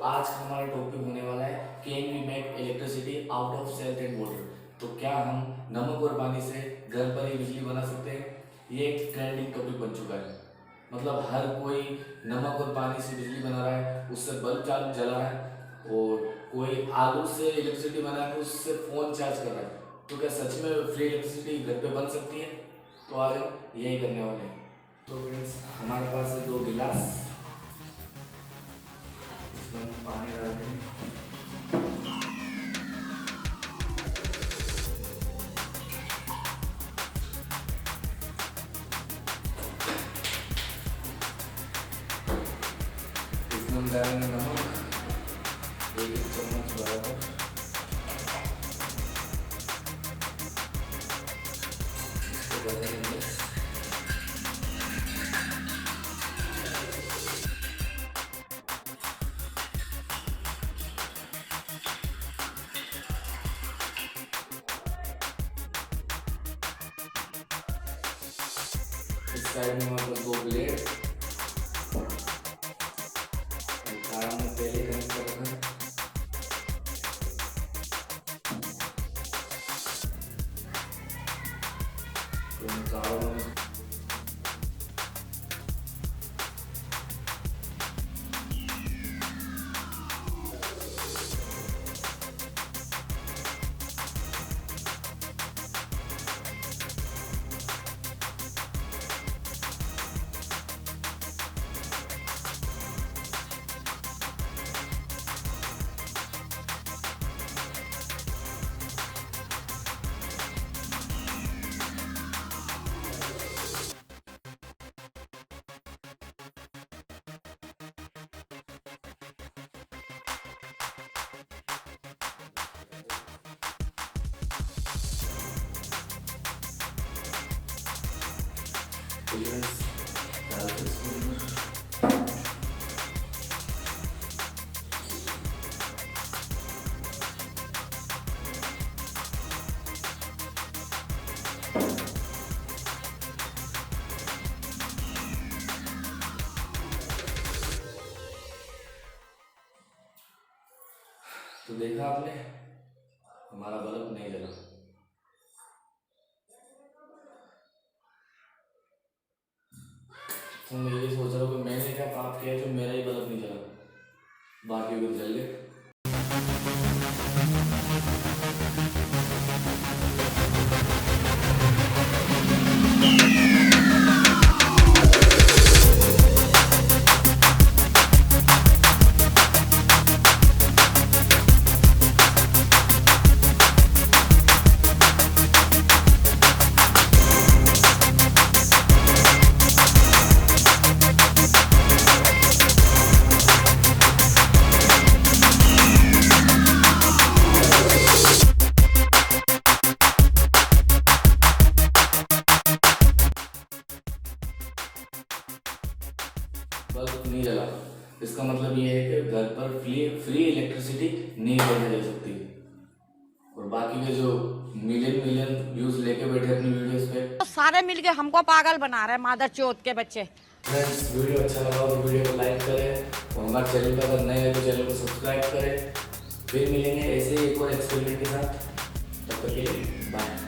आज का हमारा टॉपिक होने वाला है can we make electricity out of salt and water. तो क्या हम नमक और पानी से घर पर ही बिजली बना सकते हैं? ये एक ट्रेंडिंग टॉपिक बन चुका है। मतलब हर कोई नमक और पानी से बिजली बना रहा है, उससे बल्ब चार्ज जला रहा है, और कोई आलू से इलेक्ट्रिसिटी बना के उससे फ़ोन चार्ज कर रहा है। तो क्या सच में फ्री इलेक्ट्रिसिटी घर पे बन सकती है? तो आज हम यही करने वाले हैं। तो फ्रेंड्स, हमारे पास है 2 गिलास, इसमें पानी डाल देंगे। इसमें हम डालेंगे नमक 1 चम्मच बराबर। इसको डालेंगे इस साइड में हमारे पास 2 प्लेट तारा में पहले कनेक्ट कर रखा है। तो हम तारों में डालते इसमें। तो देखा आपने, हमारा बल्ब नहीं जला। तो मैं ये सोच रहा हूँ कि मैंने क्या पाप किया जो मेरा ही बल्ब नहीं जला, बाकी लोग जल गए। बल्ब नहीं जला, इसका मतलब ये है कि घर पर फ्री इलेक्ट्रिसिटी नहीं बनाई जा सकती। और बाकी के जो मिलियन व्यूज लेके बैठे अपनी वीडियोस पे, तो सारे मिलके हमको पागल बना रहे हैं मादर चौथ के बच्चे। फ्रेंड्स, वीडियो अच्छा लगा तो वीडियो को लाइक करें और हमारे चैनल पर अगर नए हैं तो चैनल को सब्सक्राइब करें। फिर मिलेंगे ऐसे ही एक और एक्सपेरिमेंट के साथ। तब तक के लिए बाय।